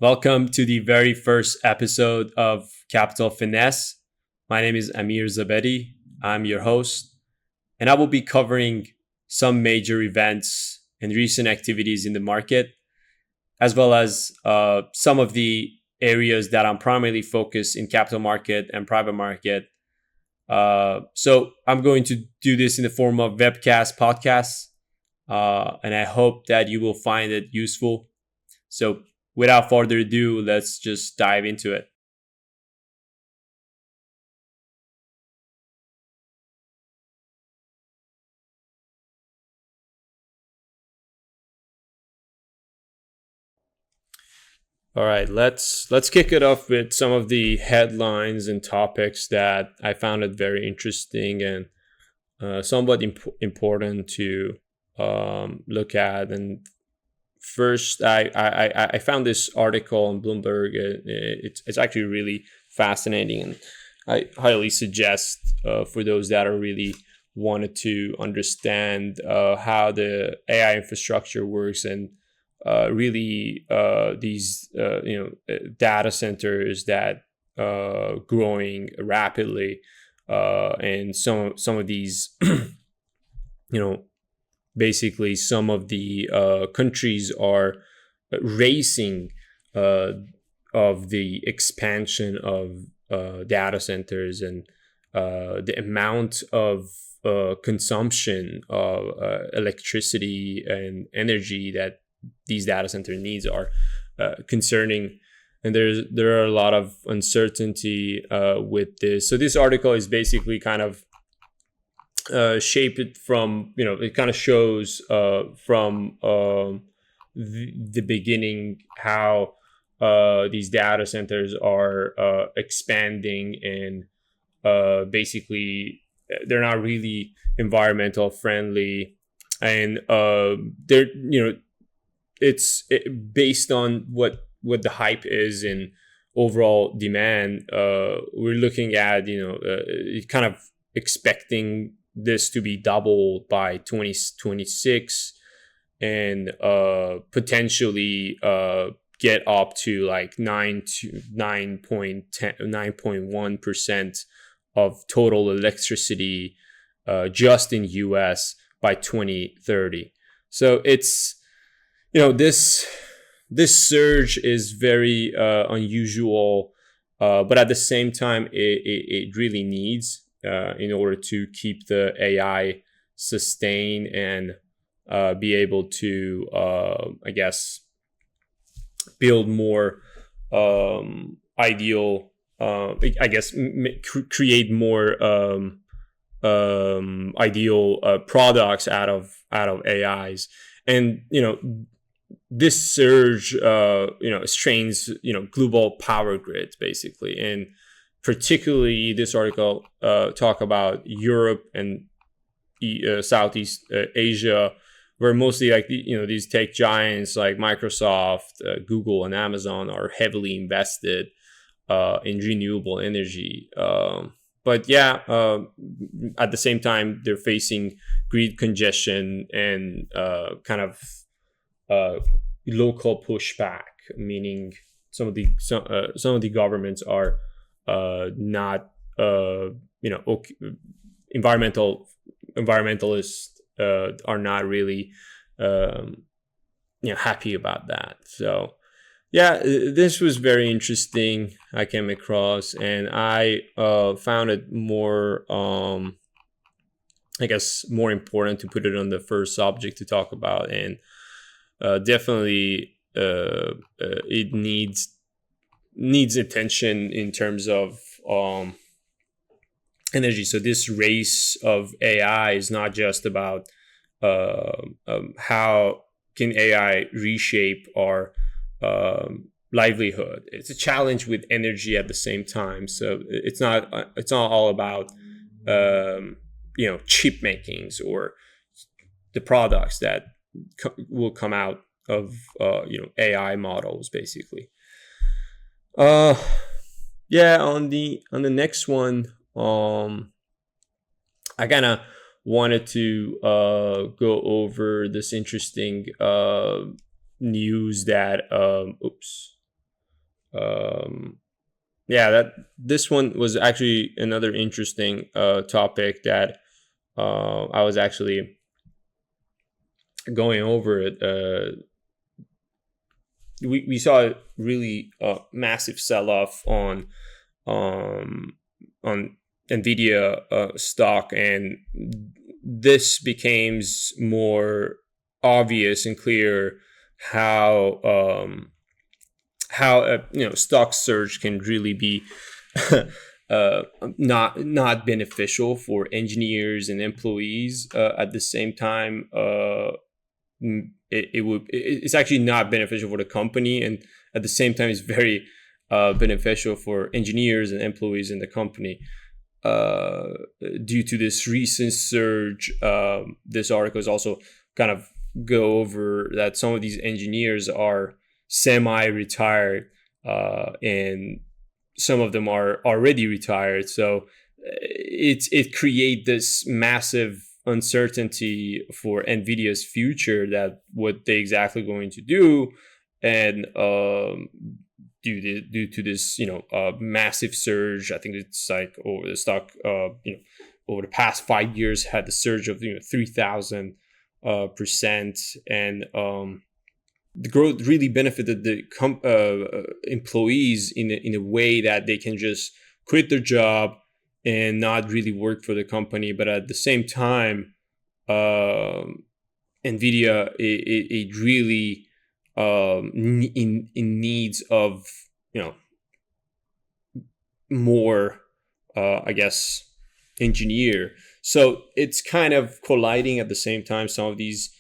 Welcome to the very first episode of Capital Finesse. My name is Amir Zabedi. I'm your host, and I will be covering some major events and recent activities in the market, as well as some of the areas that I'm primarily focused in capital market and private market. So I'm going to do this in the form of webcast podcasts, and I hope that you will find it useful. So without further ado, let's just dive into it. All right, let's kick it off with some of the headlines and topics that I found it very interesting and somewhat important to look at. And first, I found this article on Bloomberg. It's actually really fascinating, and I highly suggest for those that are really wanted to understand how the AI infrastructure works and really these data centers that growing rapidly, and some of these you know basically some of the countries are racing uh, of the expansion of data centers and the amount of consumption of electricity and energy that these data center needs are concerning. And there are a lot of uncertainty with this. So this article is basically kind of shaped from, it kind of shows from the beginning how these data centers are expanding, and basically they're not really environmental friendly, and they're based on what the hype is in overall demand. We're looking at kind of expecting this to be doubled by 2026, and potentially get up to like 9.1% of total electricity just in US by 2030. So it's this surge is very unusual, but at the same time it really needs in order to keep the AI sustained and be able to, I guess, build more ideal, I guess, create more ideal products out of AIs. And this surge strains global power grids basically, and particularly this article talk about Europe and Southeast Asia, where mostly like these tech giants like Microsoft, Google, and Amazon are heavily invested in renewable energy. But yeah, at the same time, they're facing grid congestion and kind of local pushback, meaning some of the governments are not okay, environmentalists are not really happy about that. So yeah, this was very interesting. I came across, and I found it more I guess more important to put it on the first subject to talk about. And definitely it needs attention in terms of energy. So this race of AI is not just about how can AI reshape our livelihood. It's a challenge with energy at the same time. So it's not all about chip makings or the products that will come out of AI models basically. Yeah, on the next one, I kind of wanted to go over this interesting news that yeah, that this one was actually another interesting topic that I was actually going over it. We saw a really massive sell-off um, on NVIDIA stock, and this becomes more obvious and clear how stock surge can really be not beneficial for engineers and employees. At the same time, it's actually not beneficial for the company, and at the same time, it's very beneficial for engineers and employees in the company. Due to this recent surge, this article is also kind of go over that some of these engineers are semi-retired, and some of them are already retired. So it creates this massive uncertainty for NVIDIA's future, that what they exactly going to do, and due to this massive surge. I think it's like over the stock over the past 5 years had the surge of 3,000%, and the growth really benefited the employees in a way that they can just quit their job and not really work for the company. But at the same time, NVIDIA it really in needs of more I guess engineer. So it's kind of colliding at the same time. Some of these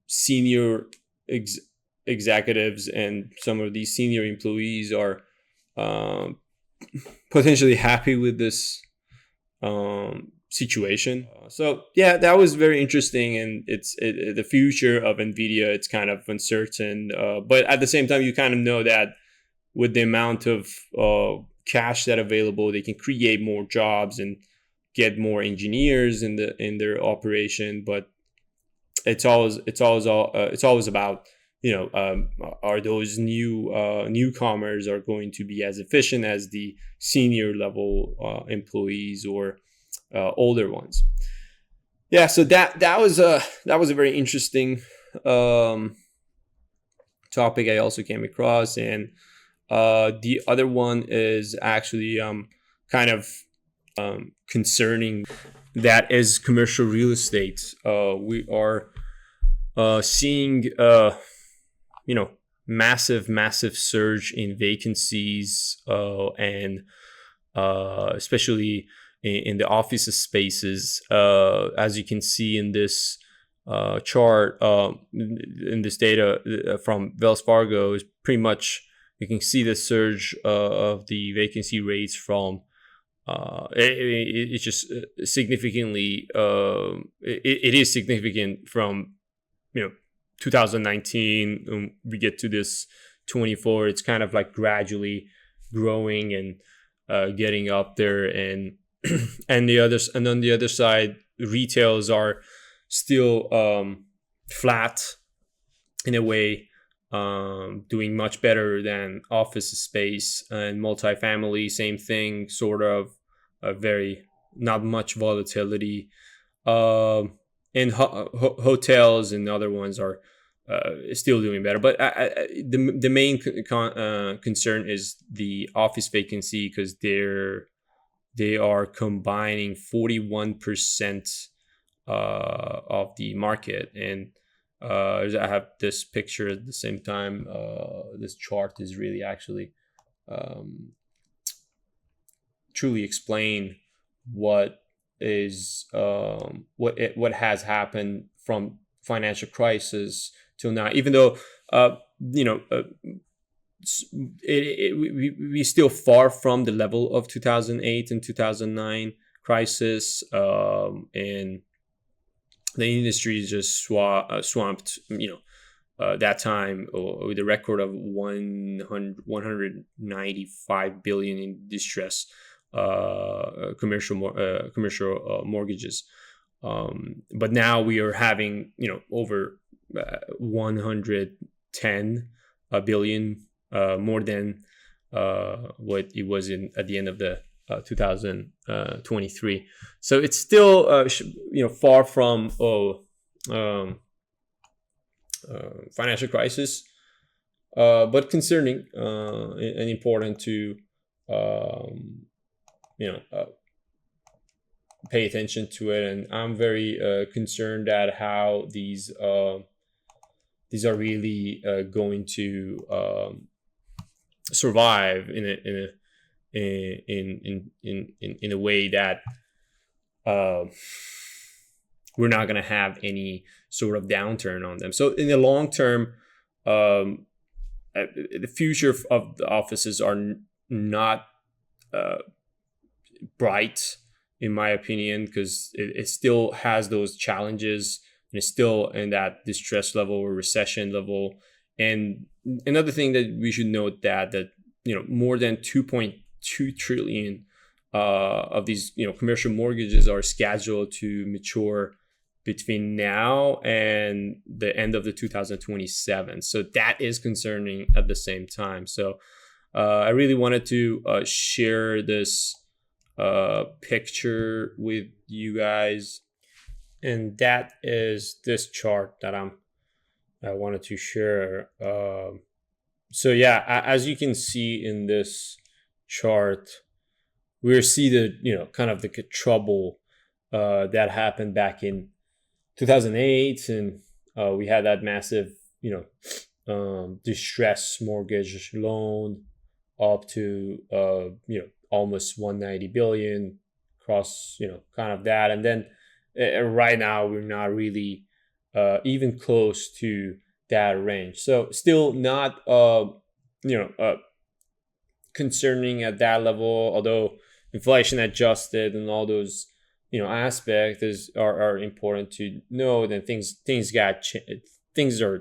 senior executives and some of these senior employees are potentially happy with this situation. So yeah, that was very interesting, and it's the future of NVIDIA. It's kind of uncertain, but at the same time, you kind of know that with the amount of cash that available, they can create more jobs and get more engineers in their operation. But it's always about are those newcomers are going to be as efficient as the senior level employees or older ones. Yeah, so that was a very interesting topic I also came across. And the other one is actually kind of concerning. That is commercial real estate. We are seeing massive surge in vacancies, and especially in the office spaces, as you can see in this chart, in this data from Wells Fargo. Is pretty much, you can see the surge of the vacancy rates from it's just significantly it is significant from 2019. We get to this 24, it's kind of like gradually growing and getting up there. And and on the other side, retails are still flat in a way, doing much better than office space. And multifamily, same thing, sort of very not much volatility. And hotels and other ones are still doing better. But the main concern is the office vacancy, because they are combining 41% of the market. And I have this picture at the same time. This chart is really actually truly explain what is what has happened from financial crisis till now. Even though we still far from the level of 2008 and 2009 crisis, and the industry is just swamped. That time with a record of 195 billion in distress commercial mortgages. But now we are having over 110 billion more than what it was in at the end of the 2023. So it's still far from financial crisis, but concerning and important to pay attention to it. And I'm very concerned at how these are really going to survive in a way that we're not going to have any sort of downturn on them. So in the long term, the future of the offices are not bright, in my opinion, because it still has those challenges and it's still in that distress level or recession level. And another thing that we should note that more than 2.2 trillion of these commercial mortgages are scheduled to mature between now and the end of the 2027. So that is concerning at the same time. So I really wanted to share this picture with you guys, and that is this chart that I wanted to share. So yeah, as you can see in this chart, we see the kind of the trouble that happened back in 2008, and we had that massive distress mortgage loan up to almost 190 billion across kind of that. And then right now we're not really even close to that range, so still not concerning at that level, although inflation adjusted and all those aspects are important to know. Then things are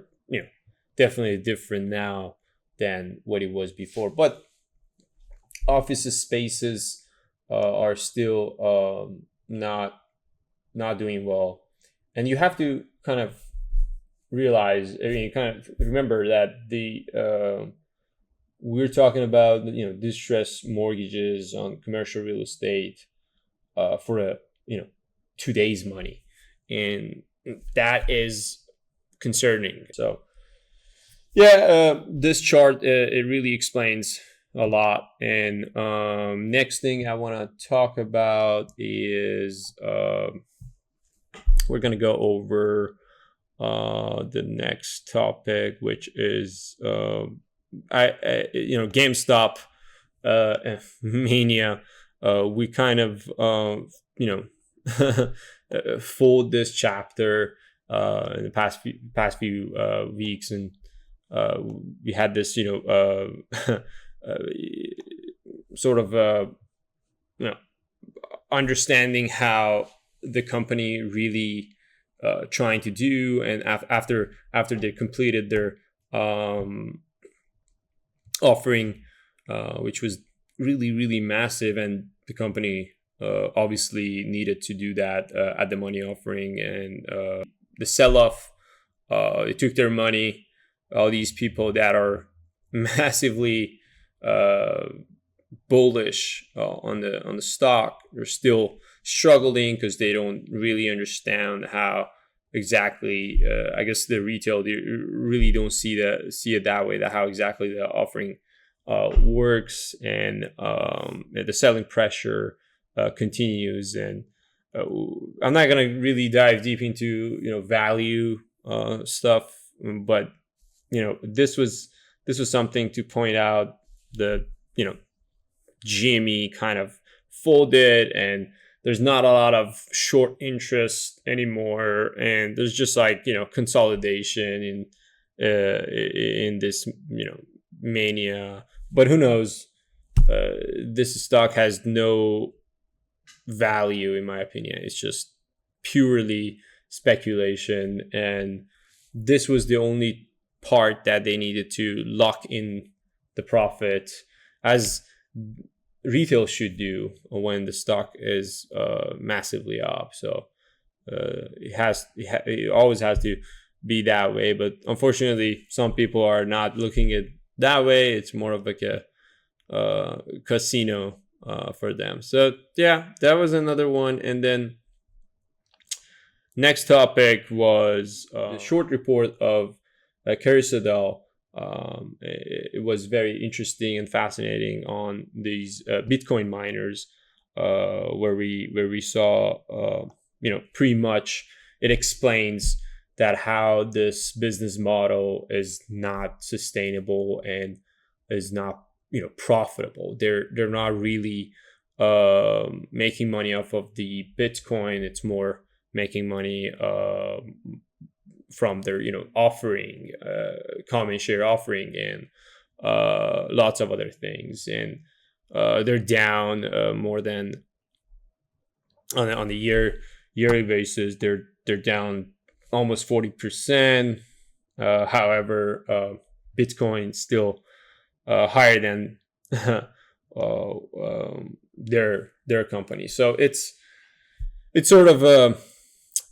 definitely different now than what it was before, but office spaces are still not doing well. And you have to kind of realize, kind of remember that we're talking about distressed mortgages on commercial real estate for today's money, and that is concerning. So yeah, this chart it really explains a lot. And next thing I want to talk about is we're going to go over the next topic, which is GameStop mania. We kind of fold this chapter in the past few weeks, and we had this sort of understanding how the company really trying to do, and after they completed their offering, which was really massive, and the company obviously needed to do that at the money offering, and the sell-off, it took their money. All these people that are massively bullish on the stock, they're still struggling because they don't really understand how exactly. I guess the retail, they really don't see it that way. That how exactly the offering works, and the selling pressure continues. And I'm not gonna really dive deep into value stuff, but this was something to point out. The GME kind of folded, and there's not a lot of short interest anymore, and there's just consolidation in this mania. But who knows? This stock has no value, in my opinion. It's just purely speculation, and this was the only part that they needed to lock in the profit, as retail should do when the stock is massively up. So it always has to be that way. But unfortunately, some people are not looking at that way. It's more of like a casino for them. So yeah, that was another one. And then next topic was the short report of Kerrisdale. It was very interesting and fascinating on these Bitcoin miners, where we saw, pretty much it explains that how this business model is not sustainable and is not profitable. They're not really making money off of the Bitcoin. It's more making money from their offering, common share offering, and lots of other things. And they're down more than on the yearly basis. They're down almost 40%. However, Bitcoin still higher than their company. So it's sort of a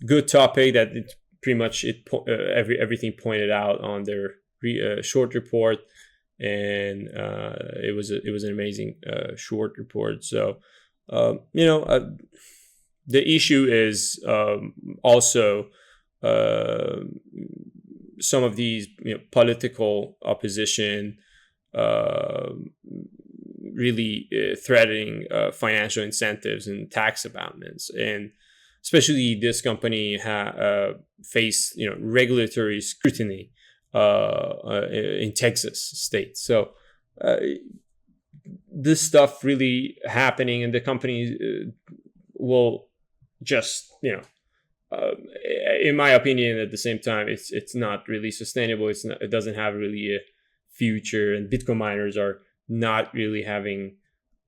good topic that it pretty much everything pointed out on their short report, and it was an amazing short report. So the issue is also some of these political opposition really threatening financial incentives and tax abatements, and especially this company faced regulatory scrutiny in Texas state. So this stuff really happening, and the company will just in my opinion, at the same time, it's not really sustainable. It doesn't have really a future, and Bitcoin miners are not really having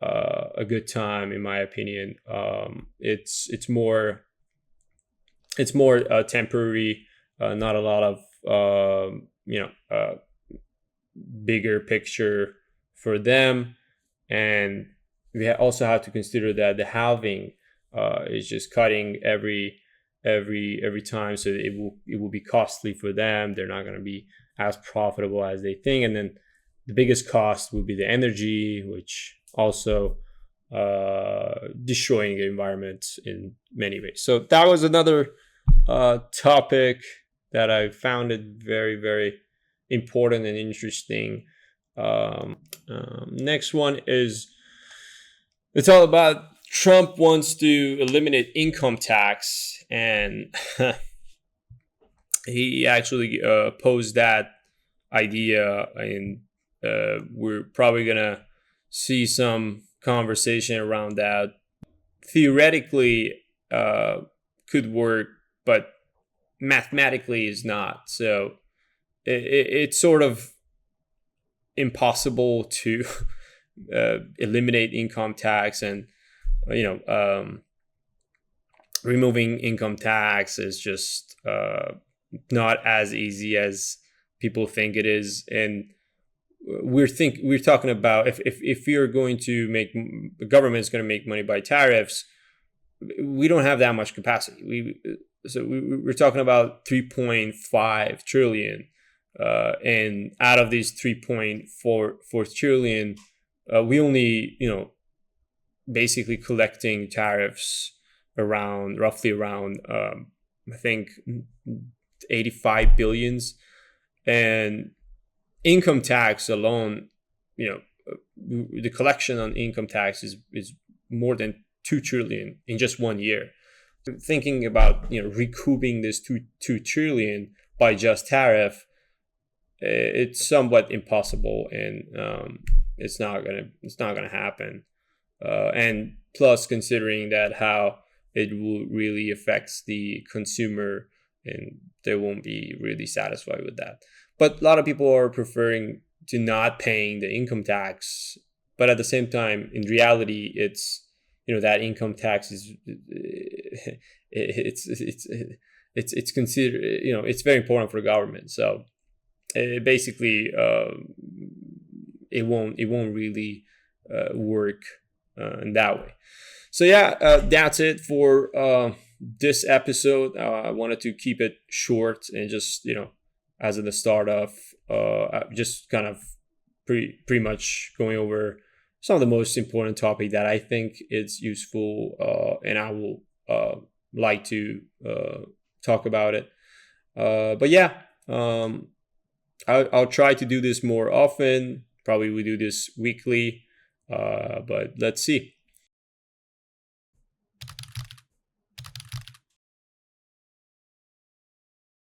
a good time, in my opinion. It's more temporary, not a lot of bigger picture for them. And we also have to consider that the halving is just cutting every time, so it will be costly for them. They're not going to be as profitable as they think. And then the biggest cost will be the energy, which also destroying the environment in many ways. So that was another topic that I found it very, very important and interesting. Next one is, it's all about Trump wants to eliminate income tax, and he actually posed that idea, and we're probably gonna see some conversation around that. Theoretically, could work, but mathematically is not. So it's sort of impossible to eliminate income tax, and removing income tax is just not as easy as people think it is. And we're talking about if you're going to the government's going to make money by tariffs, we don't have that much capacity. We're talking about 3.5 trillion, and out of these 3.4 trillion, we only basically collecting tariffs roughly around I think 85 billions, and income tax alone, the collection on income tax is more than 2 trillion in just 1 year. Thinking about recouping this 2 trillion by just tariff, it's somewhat impossible, and it's not gonna happen. And plus, considering that how it will really affects the consumer, and they won't be really satisfied with that. But a lot of people are preferring to not paying the income tax, but at the same time, in reality, it's that income tax is it's considered, it's very important for the government. So basically, it won't really work in that way. So yeah, that's it for this episode. I wanted to keep it short and just as at the start of just kind of pretty much going over some of the most important topic that I think is useful, and I will like to talk about it. But yeah, I'll try to do this more often. Probably we do this weekly, but let's see.